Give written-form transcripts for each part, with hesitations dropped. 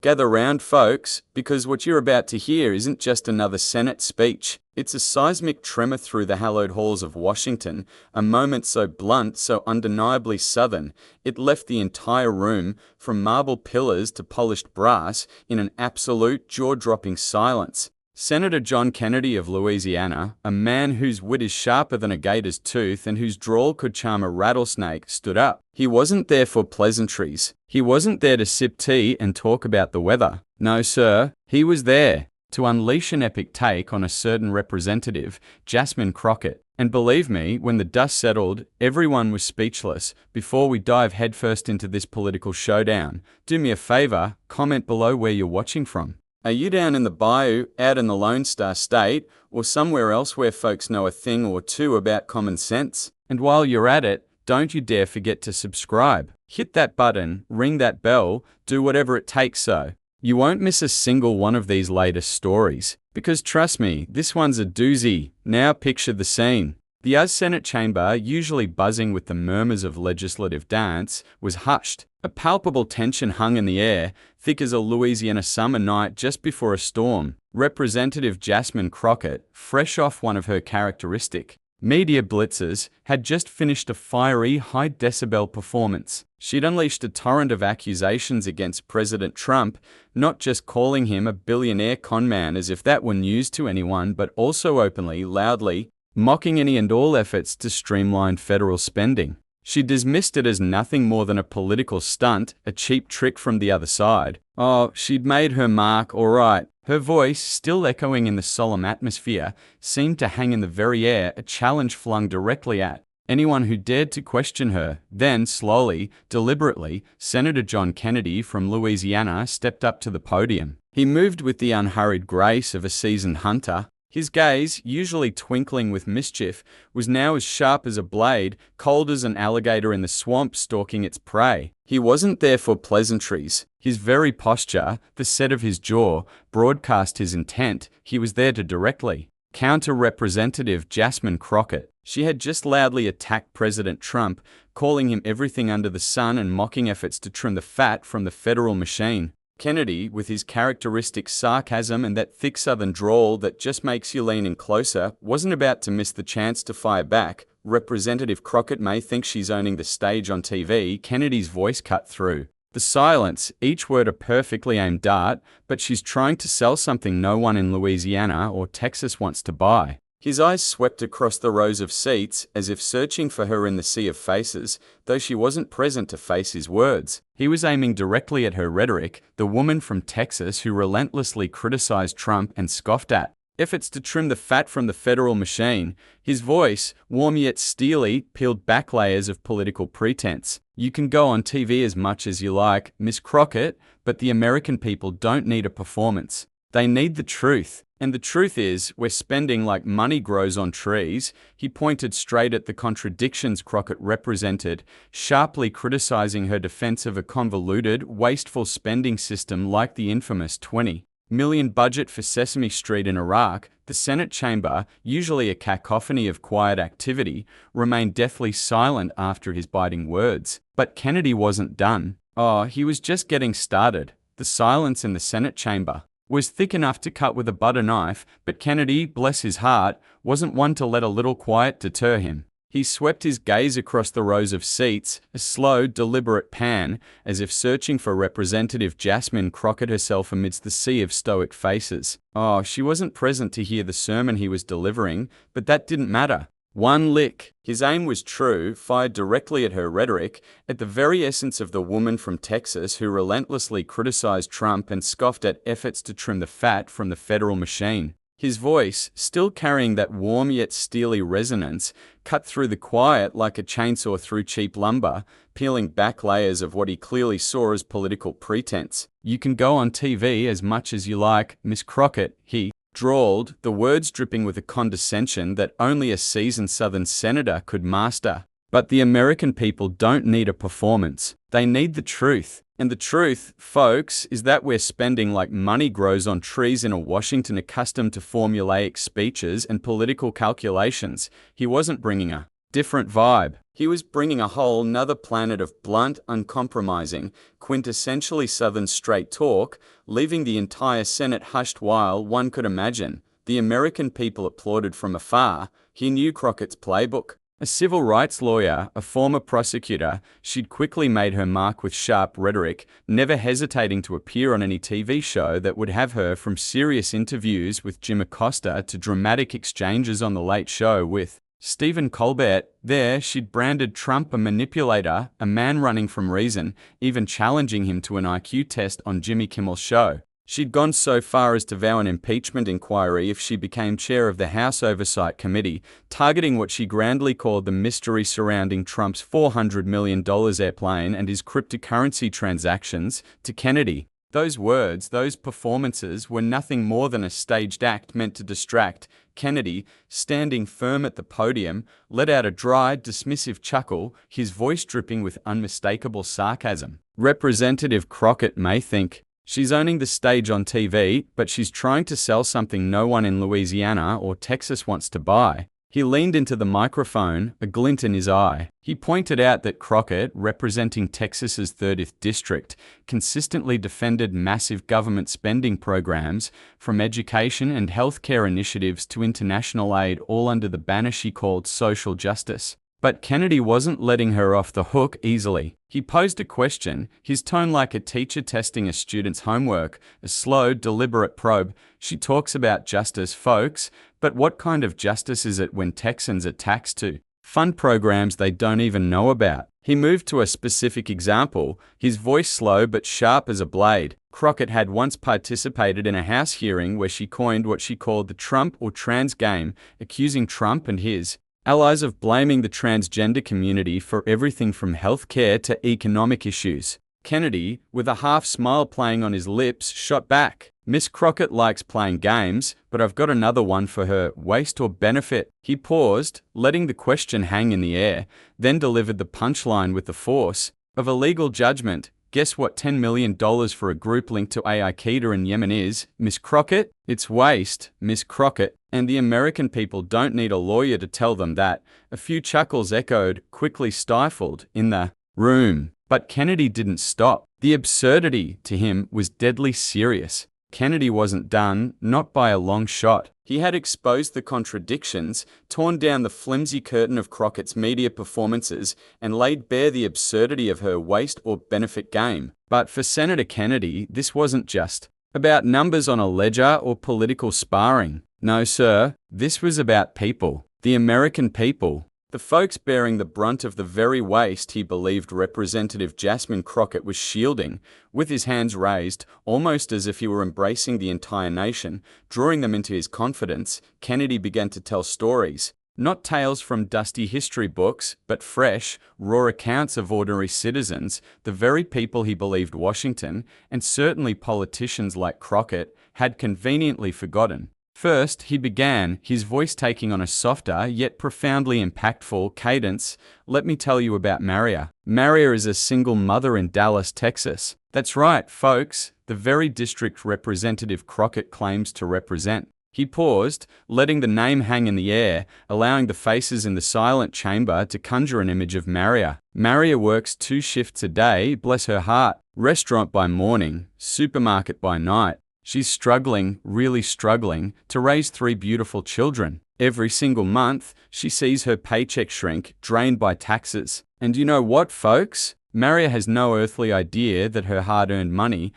Gather round, folks, because what you're about to hear isn't just another Senate speech. It's a seismic tremor through the hallowed halls of Washington, a moment so blunt, so undeniably Southern, it left the entire room, from marble pillars to polished brass, in an absolute, jaw-dropping silence. Senator John Kennedy of Louisiana, a man whose wit is sharper than a gator's tooth and whose drawl could charm a rattlesnake, stood up. He wasn't there for pleasantries. He wasn't there to sip tea and talk about the weather. No, sir, he was there to unleash an epic take on a certain Representative, Jasmine Crockett. And believe me, when the dust settled, everyone was speechless. Before we dive headfirst into this political showdown, do me a favor, comment below where you're watching from. Are you down in the bayou, out in the Lone Star State, or somewhere else where folks know a thing or two about common sense? And while you're at it, don't you dare forget to subscribe. Hit that button, ring that bell, do whatever it takes so you won't miss a single one of these latest stories. Because trust me, this one's a doozy. Now picture the scene. The US Senate chamber, usually buzzing with the murmurs of legislative dance, was hushed. A palpable tension hung in the air, thick as a Louisiana summer night just before a storm. Representative Jasmine Crockett, fresh off one of her characteristic media blitzes, had just finished a fiery, high-decibel performance. She'd unleashed a torrent of accusations against President Trump, not just calling him a billionaire conman as if that were news to anyone, but also openly, loudly, mocking any and all efforts to streamline federal spending. She dismissed it as nothing more than a political stunt, a cheap trick from the other side. Oh, she'd made her mark, all right. Her voice, still echoing in the solemn atmosphere, seemed to hang in the very air, a challenge flung directly at anyone who dared to question her. Then, slowly, deliberately, Senator John Kennedy from Louisiana stepped up to the podium. He moved with the unhurried grace of a seasoned hunter. His gaze, usually twinkling with mischief, was now as sharp as a blade, cold as an alligator in the swamp stalking its prey. He wasn't there for pleasantries. His very posture, the set of his jaw, broadcast his intent. He was there to directly counter Representative Jasmine Crockett. She had just loudly attacked President Trump, calling him everything under the sun and mocking efforts to trim the fat from the federal machine. Kennedy, with his characteristic sarcasm and that thick southern drawl that just makes you lean in closer, wasn't about to miss the chance to fire back. Representative Crockett may think she's owning the stage on TV. Kennedy's voice cut through the silence, each word a perfectly aimed dart, but she's trying to sell something no one in Louisiana or Texas wants to buy. His eyes swept across the rows of seats, as if searching for her in the sea of faces, though she wasn't present to face his words. He was aiming directly at her rhetoric, the woman from Texas who relentlessly criticized Trump and scoffed at efforts to trim the fat from the federal machine. His voice, warm yet steely, peeled back layers of political pretense. You can go on TV as much as you like, Miss Crockett, but the American people don't need a performance. They need the truth. And the truth is, we're spending like money grows on trees. He pointed straight at the contradictions Crockett represented, sharply criticizing her defense of a convoluted, wasteful spending system like the infamous $20 million budget for Sesame Street in Iraq. The Senate chamber, usually a cacophony of quiet activity, remained deathly silent after his biting words. But Kennedy wasn't done. Oh, he was just getting started. The silence in the Senate chamber was thick enough to cut with a butter knife, but Kennedy, bless his heart, wasn't one to let a little quiet deter him. He swept his gaze across the rows of seats, a slow, deliberate pan, as if searching for Representative Jasmine Crockett herself amidst the sea of stoic faces. Oh, she wasn't present to hear the sermon he was delivering, but that didn't matter. One lick. His aim was true, fired directly at her rhetoric, at the very essence of the woman from Texas who relentlessly criticized Trump and scoffed at efforts to trim the fat from the federal machine. His voice, still carrying that warm yet steely resonance, cut through the quiet like a chainsaw through cheap lumber, peeling back layers of what he clearly saw as political pretense. You can go on TV as much as you like, Miss Crockett, he drawled, the words dripping with a condescension that only a seasoned Southern senator could master. But the American people don't need a performance. They need the truth. And the truth, folks, is that we're spending like money grows on trees in a Washington accustomed to formulaic speeches and political calculations. He wasn't bringing a different vibe. He was bringing a whole nother planet of blunt, uncompromising, quintessentially Southern straight talk, leaving the entire Senate hushed while, one could imagine, the American people applauded from afar. He knew Crockett's playbook. A civil rights lawyer, a former prosecutor, she'd quickly made her mark with sharp rhetoric, never hesitating to appear on any TV show that would have her from serious interviews with Jim Acosta to dramatic exchanges on The Late Show with Stephen Colbert. There, she'd branded Trump a manipulator, a man running from reason, even challenging him to an IQ test on Jimmy Kimmel's show. She'd gone so far as to vow an impeachment inquiry if she became chair of the House Oversight Committee, targeting what she grandly called the mystery surrounding Trump's $400 million airplane and his cryptocurrency transactions, to Kennedy. Those words, those performances, were nothing more than a staged act meant to distract. Kennedy, standing firm at the podium, let out a dry, dismissive chuckle, his voice dripping with unmistakable sarcasm. Representative Crockett may think, she's owning the stage on TV, but she's trying to sell something no one in Louisiana or Texas wants to buy. He leaned into the microphone, a glint in his eye. He pointed out that Crockett, representing Texas's 30th district, consistently defended massive government spending programs, from education and healthcare initiatives to international aid, all under the banner she called social justice. But Kennedy wasn't letting her off the hook easily. He posed a question, his tone like a teacher testing a student's homework, a slow, deliberate probe. She talks about justice, folks, but what kind of justice is it when Texans are taxed to fund programs they don't even know about? He moved to a specific example, his voice slow but sharp as a blade. Crockett had once participated in a House hearing where she coined what she called the Trump or trans game, accusing Trump and his allies of blaming the transgender community for everything from healthcare to economic issues. Kennedy, with a half smile playing on his lips, shot back. Miss Crockett likes playing games, but I've got another one for her, waste or benefit. He paused, letting the question hang in the air, then delivered the punchline with the force of a legal judgment. Guess what $10 million for a group linked to Al-Qaeda in Yemen is, Miss Crockett? It's waste, Miss Crockett, and the American people don't need a lawyer to tell them that. A few chuckles echoed, quickly stifled, in the room. But Kennedy didn't stop. The absurdity, to him, was deadly serious. Kennedy wasn't done, not by a long shot. He had exposed the contradictions, torn down the flimsy curtain of Crockett's media performances, and laid bare the absurdity of her waste or benefit game. But for Senator Kennedy, this wasn't just about numbers on a ledger or political sparring. No, sir, this was about people. The American people. The folks bearing the brunt of the very waste he believed Representative Jasmine Crockett was shielding, with his hands raised, almost as if he were embracing the entire nation, drawing them into his confidence. Kennedy began to tell stories. Not tales from dusty history books, but fresh, raw accounts of ordinary citizens, the very people he believed Washington, and certainly politicians like Crockett, had conveniently forgotten. First, he began, his voice taking on a softer, yet profoundly impactful cadence. Let me tell you about Maria. Maria is a single mother in Dallas, Texas. That's right, folks, the very district Representative Crockett claims to represent. He paused, letting the name hang in the air, allowing the faces in the silent chamber to conjure an image of Maria. Maria works 2 shifts a day, bless her heart. Restaurant by morning, supermarket by night. She's struggling, really struggling, to raise 3 beautiful children. Every single month, she sees her paycheck shrink, drained by taxes. And you know what, folks? Maria has no earthly idea that her hard-earned money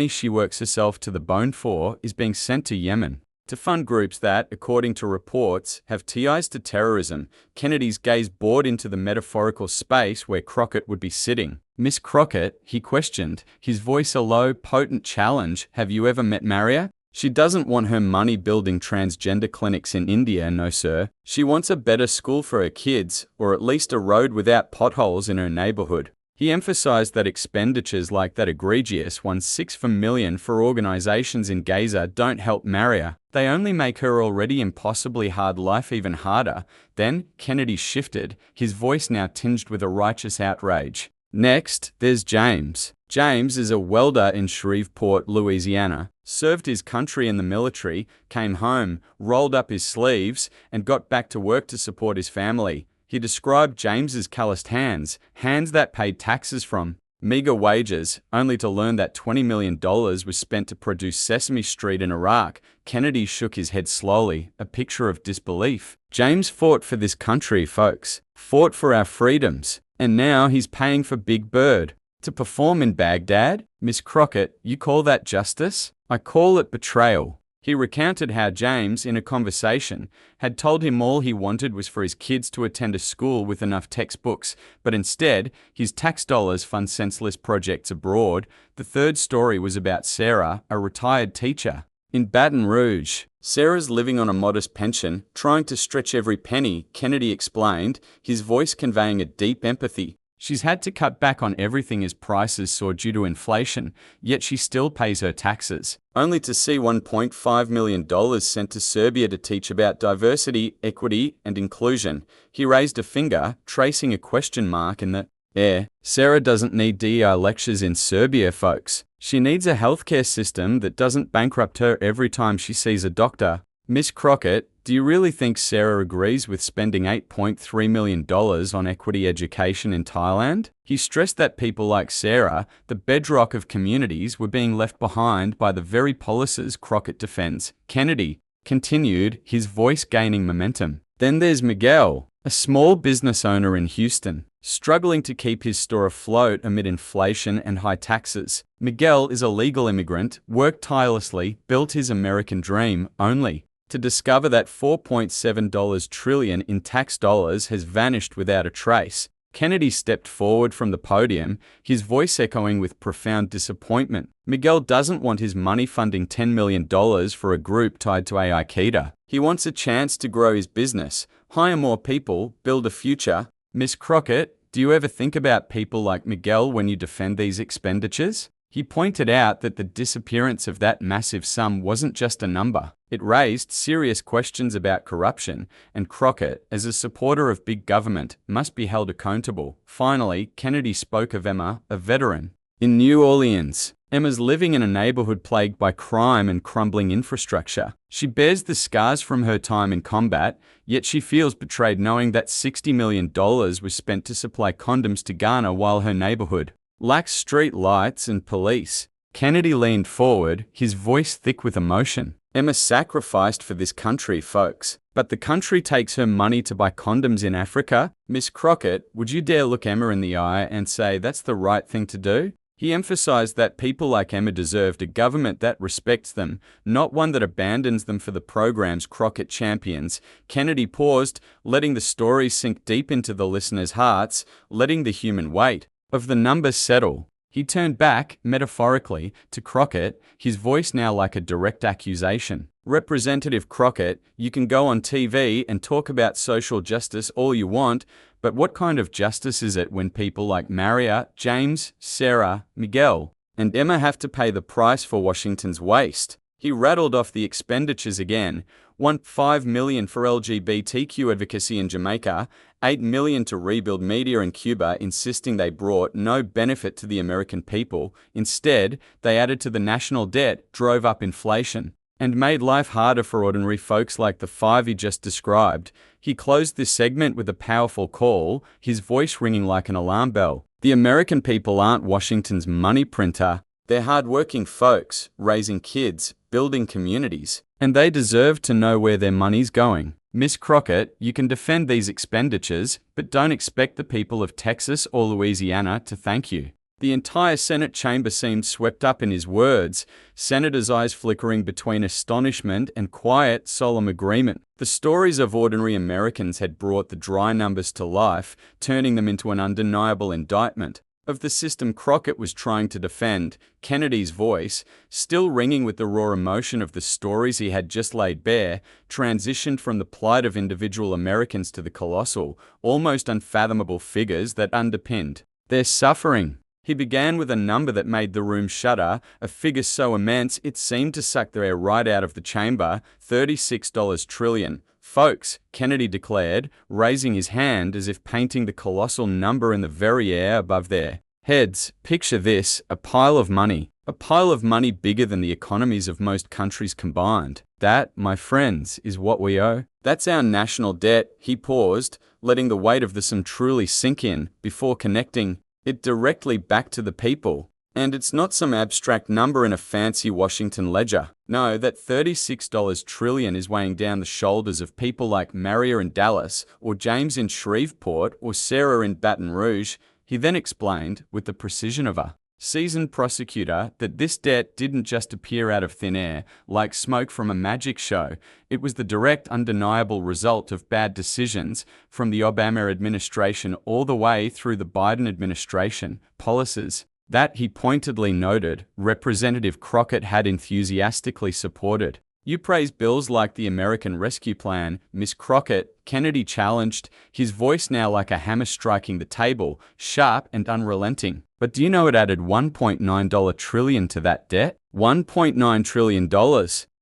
she works herself to the bone for, is being sent to Yemen to fund groups that, according to reports, have ties to terrorism. Kennedy's gaze bored into the metaphorical space where Crockett would be sitting. Miss Crockett, he questioned, his voice a low, potent challenge. Have you ever met Maria? She doesn't want her money building transgender clinics in India, no sir. She wants a better school for her kids, or at least a road without potholes in her neighborhood. He emphasized that expenditures like that egregious $1.6 million for organizations in Gaza don't help Maria. They only make her already impossibly hard life even harder. Then, Kennedy shifted, his voice now tinged with a righteous outrage. Next, there's James. James is a welder in Shreveport, Louisiana, served his country in the military, came home, rolled up his sleeves, and got back to work to support his family. He described James's calloused hands, hands that paid taxes from meager wages, only to learn that $20 million was spent to produce Sesame Street in Iraq. Kennedy shook his head slowly, a picture of disbelief. James fought for this country, folks. Fought for our freedoms. And now he's paying for Big Bird to perform in Baghdad? Miss Crockett, you call that justice? I call it betrayal. He recounted how James, in a conversation, had told him all he wanted was for his kids to attend a school with enough textbooks, but instead, his tax dollars fund senseless projects abroad. The third story was about Sarah, a retired teacher. In Baton Rouge, Sarah's living on a modest pension, trying to stretch every penny, Kennedy explained, his voice conveying a deep empathy. She's had to cut back on everything as prices soar due to inflation, yet she still pays her taxes, only to see $1.5 million sent to Serbia to teach about diversity, equity, and inclusion. He raised a finger, tracing a question mark in the air. Sarah doesn't need DEI lectures in Serbia, folks. She needs a healthcare system that doesn't bankrupt her every time she sees a doctor. Miss Crockett, do you really think Sarah agrees with spending $8.3 million on equity education in Thailand? He stressed that people like Sarah, the bedrock of communities, were being left behind by the very policies Crockett defends. Kennedy continued, his voice gaining momentum. Then there's Miguel, a small business owner in Houston, struggling to keep his store afloat amid inflation and high taxes. Miguel is a legal immigrant, worked tirelessly, built his American dream, only to discover that $4.7 trillion in tax dollars has vanished without a trace. Kennedy stepped forward from the podium, his voice echoing with profound disappointment. Miguel doesn't want his money funding $10 million for a group tied to Al-Qaeda. He wants a chance to grow his business, hire more people, build a future. Miss Crockett, do you ever think about people like Miguel when you defend these expenditures? He pointed out that the disappearance of that massive sum wasn't just a number. It raised serious questions about corruption, and Crockett, as a supporter of big government, must be held accountable. Finally, Kennedy spoke of Emma, a veteran. In New Orleans, Emma's living in a neighborhood plagued by crime and crumbling infrastructure. She bears the scars from her time in combat, yet she feels betrayed knowing that $60 million was spent to supply condoms to Ghana while her neighborhood lacks street lights and police. Kennedy leaned forward, his voice thick with emotion. Emma sacrificed for this country, folks. But the country takes her money to buy condoms in Africa? Miss Crockett, would you dare look Emma in the eye and say that's the right thing to do? He emphasized that people like Emma deserved a government that respects them, not one that abandons them for the programs Crockett champions. Kennedy paused, letting the story sink deep into the listeners' hearts, letting the human weight of the numbers settle. He turned back, metaphorically, to Crockett, his voice now like a direct accusation. Representative Crockett, you can go on TV and talk about social justice all you want, but what kind of justice is it when people like Maria, James, Sarah, Miguel, and Emma have to pay the price for Washington's waste? He rattled off the expenditures again. $5 million for LGBTQ advocacy in Jamaica, $8 million to rebuild media in Cuba, insisting they brought no benefit to the American people. Instead, they added to the national debt, drove up inflation, and made life harder for ordinary folks like the five he just described. He closed this segment with a powerful call, his voice ringing like an alarm bell. The American people aren't Washington's money printer. They're hardworking folks, raising kids, building communities, and they deserve to know where their money's going. Miss Crockett, you can defend these expenditures, but don't expect the people of Texas or Louisiana to thank you. The entire Senate chamber seemed swept up in his words, senators' eyes flickering between astonishment and quiet, solemn agreement. The stories of ordinary Americans had brought the dry numbers to life, turning them into an undeniable indictment of the system Crockett was trying to defend. Kennedy's voice, still ringing with the raw emotion of the stories he had just laid bare, transitioned from the plight of individual Americans to the colossal, almost unfathomable figures that underpinned their suffering. He began with a number that made the room shudder, a figure so immense it seemed to suck the air right out of the chamber, $36 trillion. Folks, Kennedy declared, raising his hand as if painting the colossal number in the very air above their heads. Picture this, a pile of money, A pile of money bigger than the economies of most countries combined. That, my friends, is what we owe. That's our national debt. He paused, letting the weight of the sum truly sink in before connecting it directly back to the people. And it's not some abstract number in a fancy Washington ledger. No, that $36 trillion is weighing down the shoulders of people like Maria in Dallas, or James in Shreveport, or Sarah in Baton Rouge. He then explained, with the precision of a seasoned prosecutor, that this debt didn't just appear out of thin air, like smoke from a magic show. It was the direct, undeniable result of bad decisions from the Obama administration all the way through the Biden administration, policies that, he pointedly noted, Representative Crockett had enthusiastically supported. You praise bills like the American Rescue Plan, Miss Crockett, Kennedy challenged, his voice now like a hammer striking the table, sharp and unrelenting. But do you know it added $1.9 trillion to that debt? $1.9 trillion.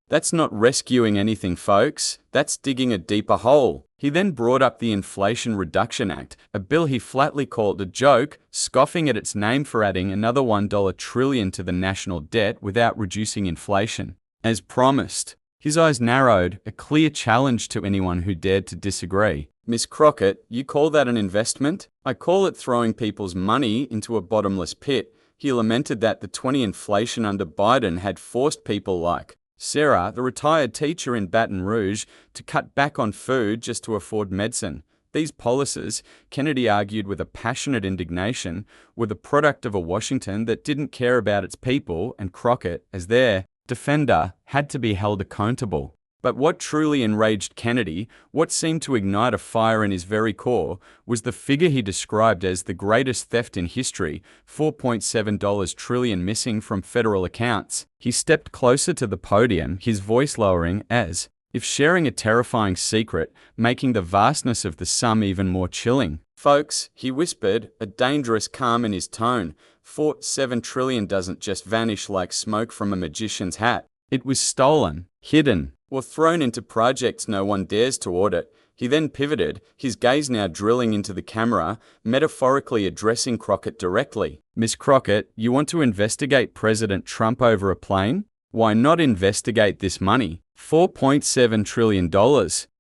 That's not rescuing anything, folks. That's digging a deeper hole. He then brought up the Inflation Reduction Act, a bill he flatly called a joke, scoffing at its name for adding another $1 trillion to the national debt without reducing inflation. As promised, his eyes narrowed, a clear challenge to anyone who dared to disagree. Miss Crockett, you call that an investment? I call it throwing people's money into a bottomless pit. He lamented that the 20 inflation under Biden had forced people like Sarah, the retired teacher in Baton Rouge, to cut back on food just to afford medicine. These policies, Kennedy argued with a passionate indignation, were the product of a Washington that didn't care about its people, and Crockett, as their defender, had to be held accountable. But what truly enraged Kennedy, what seemed to ignite a fire in his very core, was the figure he described as the greatest theft in history, $4.7 trillion missing from federal accounts. He stepped closer to the podium, his voice lowering, as if sharing a terrifying secret, making the vastness of the sum even more chilling. Folks, he whispered, a dangerous calm in his tone, $4.7 trillion doesn't just vanish like smoke from a magician's hat. It was stolen, hidden, or thrown into projects no one dares to audit. He then pivoted, his gaze now drilling into the camera, metaphorically addressing Crockett directly. Miss Crockett, you want to investigate President Trump over a plane? Why not investigate this money? $4.7 trillion.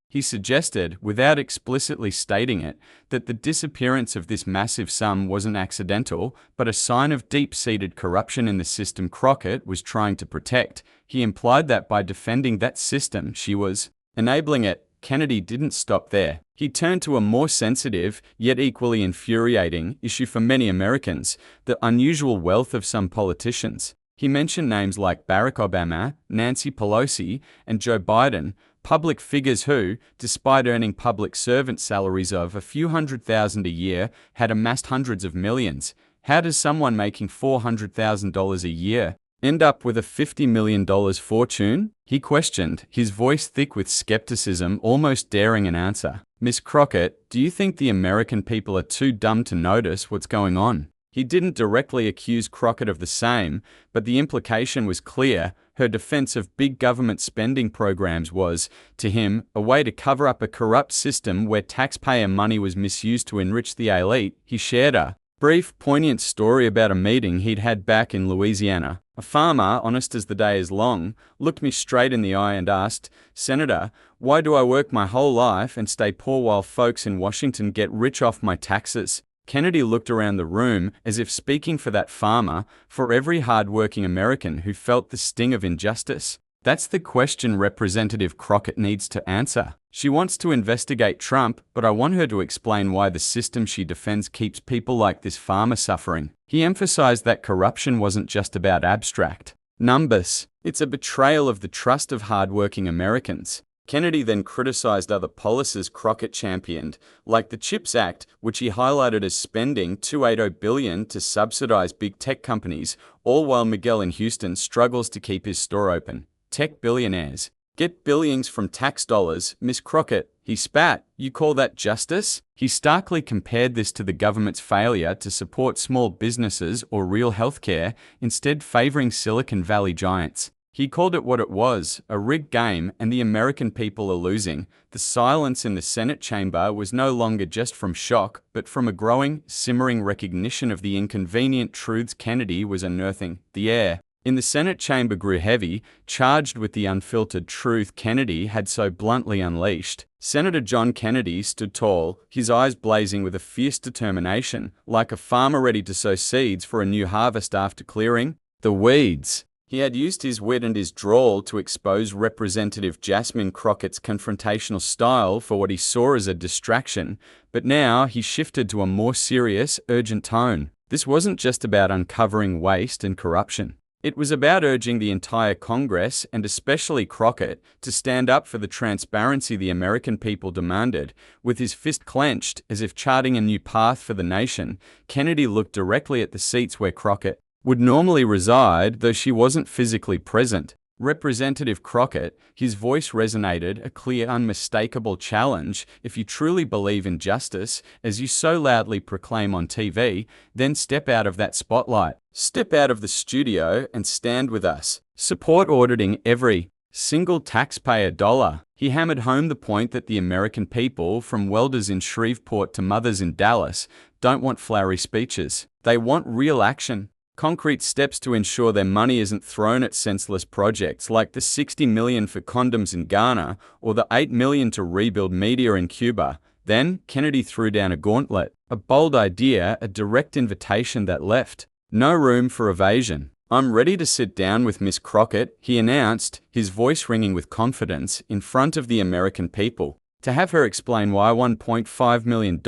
He suggested, without explicitly stating it, that the disappearance of this massive sum wasn't accidental, but a sign of deep-seated corruption in the system Crockett was trying to protect. He implied that by defending that system, she was enabling it. Kennedy didn't stop there. He turned to a more sensitive, yet equally infuriating, issue for many Americans, the unusual wealth of some politicians. He mentioned names like Barack Obama, Nancy Pelosi, and Joe Biden, public figures who, despite earning public servant salaries of a few $100,000 a year, had amassed hundreds of millions. How does someone making $400,000 a year end up with a $50 million fortune? He questioned, his voice thick with skepticism, almost daring an answer. Miss Crockett, do you think the American people are too dumb to notice what's going on? He didn't directly accuse Crockett of the same, but the implication was clear. Her defense of big government spending programs was, to him, a way to cover up a corrupt system where taxpayer money was misused to enrich the elite. He shared a brief, poignant story about a meeting he'd had back in Louisiana. A farmer, honest as the day is long, looked me straight in the eye and asked, "Senator, why do I work my whole life and stay poor while folks in Washington get rich off my taxes?" Kennedy looked around the room as if speaking for that farmer, for every hard-working American who felt the sting of injustice. That's the question Representative Crockett needs to answer. She wants to investigate Trump, but I want her to explain why the system she defends keeps people like this farmer suffering. He emphasized that corruption wasn't just about abstract numbers. It's a betrayal of the trust of hard-working Americans. Kennedy then criticized other policies Crockett championed, like the CHIPS Act, which he highlighted as spending $280 billion to subsidize big tech companies, all while Miguel in Houston struggles to keep his store open. Tech billionaires get billions from tax dollars. Miss Crockett, he spat, you call that justice? He starkly compared this to the government's failure to support small businesses or real healthcare, instead favoring Silicon Valley giants. He called it what it was, a rigged game, and the American people are losing. The silence in the Senate chamber was no longer just from shock, but from a growing, simmering recognition of the inconvenient truths Kennedy was unearthing. The air In the Senate chamber grew heavy, charged with the unfiltered truth Kennedy had so bluntly unleashed. Senator John Kennedy stood tall, his eyes blazing with a fierce determination, like a farmer ready to sow seeds for a new harvest after clearing the weeds. He had used his wit and his drawl to expose Representative Jasmine Crockett's confrontational style for what he saw as a distraction, but now he shifted to a more serious, urgent tone. This wasn't just about uncovering waste and corruption. It was about urging the entire Congress, and especially Crockett, to stand up for the transparency the American people demanded. With his fist clenched, as if charting a new path for the nation, Kennedy looked directly at the seats where Crockett would normally reside, though she wasn't physically present. Representative Crockett, his voice resonated, a clear, unmistakable challenge. If you truly believe in justice, as you so loudly proclaim on TV, then step out of that spotlight. Step out of the studio and stand with us. Support auditing every single taxpayer dollar. He hammered home the point that the American people, from welders in Shreveport to mothers in Dallas, don't want flowery speeches. They want real action. Concrete steps to ensure their money isn't thrown at senseless projects like the $60 million for condoms in Ghana or the $8 million to rebuild media in Cuba. Then, Kennedy threw down a gauntlet, a bold idea, a direct invitation that left no room for evasion. "I'm ready to sit down with Miss Crockett," he announced, his voice ringing with confidence, in front of the American people, to have her explain why $1.5 million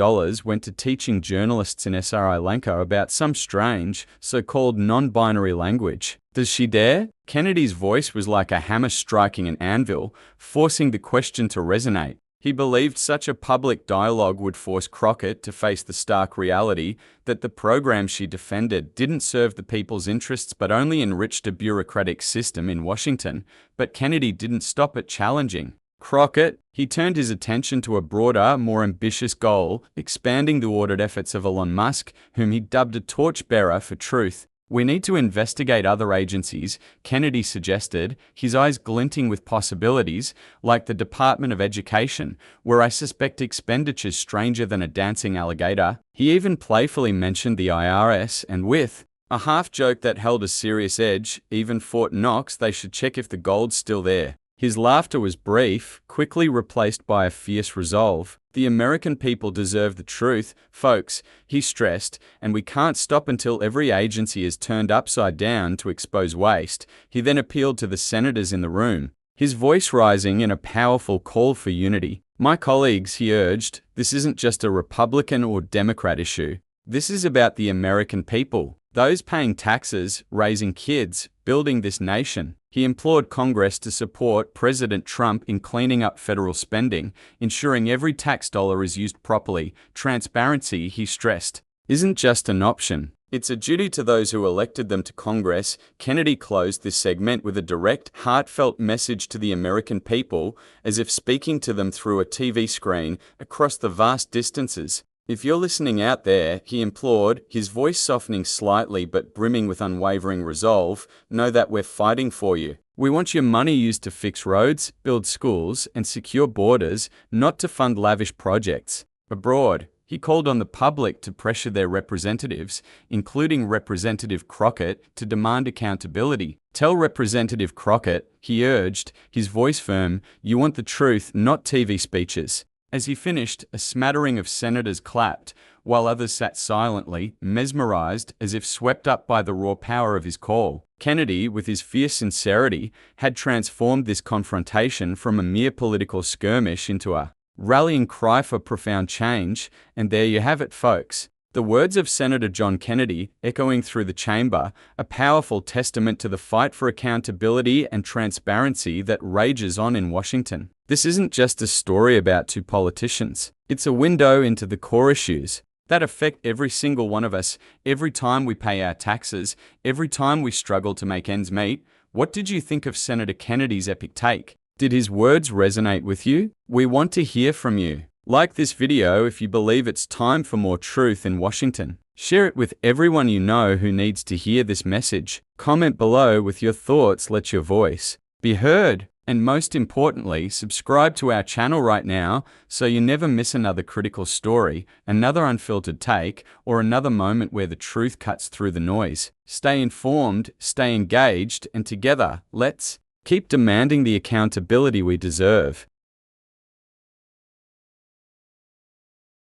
went to teaching journalists in Sri Lanka about some strange, so-called non-binary language. Does she dare? Kennedy's voice was like a hammer striking an anvil, forcing the question to resonate. He believed such a public dialogue would force Crockett to face the stark reality that the program she defended didn't serve the people's interests but only enriched a bureaucratic system in Washington. But Kennedy didn't stop at challenging Crockett. He turned his attention to a broader, more ambitious goal, expanding the audit efforts of Elon Musk, whom he dubbed a torchbearer for truth. "We need to investigate other agencies," Kennedy suggested, his eyes glinting with possibilities, like the Department of Education, where I suspect expenditures stranger than a dancing alligator. He even playfully mentioned the IRS, and with a half-joke that held a serious edge, even Fort Knox, they should check if the gold's still there. His laughter was brief, quickly replaced by a fierce resolve. "The American people deserve the truth, folks," he stressed, "and we can't stop until every agency is turned upside down to expose waste." He then appealed to the senators in the room, his voice rising in a powerful call for unity. "My colleagues," he urged, "this isn't just a Republican or Democrat issue. This is about the American people, those paying taxes, raising kids, building this nation." He implored Congress to support President Trump in cleaning up federal spending, ensuring every tax dollar is used properly. Transparency, he stressed, isn't just an option. It's a duty to those who elected them to Congress. Kennedy closed this segment with a direct, heartfelt message to the American people, as if speaking to them through a TV screen across the vast distances. "If you're listening out there," he implored, his voice softening slightly but brimming with unwavering resolve, "know that we're fighting for you. We want your money used to fix roads, build schools, and secure borders, not to fund lavish projects abroad." He called on the public to pressure their representatives, including Representative Crockett, to demand accountability. "Tell Representative Crockett," he urged, his voice firm, "you want the truth, not TV speeches." As he finished, a smattering of senators clapped, while others sat silently, mesmerized, as if swept up by the raw power of his call. Kennedy, with his fierce sincerity, had transformed this confrontation from a mere political skirmish into a rallying cry for profound change. And there you have it, folks. The words of Senator John Kennedy, echoing through the chamber, a powerful testament to the fight for accountability and transparency that rages on in Washington. This isn't just a story about two politicians. It's a window into the core issues that affect every single one of us, every time we pay our taxes, every time we struggle to make ends meet. What did you think of Senator Kennedy's epic take? Did his words resonate with you? We want to hear from you. Like this video if you believe it's time for more truth in Washington. Share it with everyone you know who needs to hear this message. Comment below with your thoughts. Let your voice be heard. And most importantly, subscribe to our channel right now so you never miss another critical story, another unfiltered take, or another moment where the truth cuts through the noise. Stay informed, stay engaged, and together, let's keep demanding the accountability we deserve.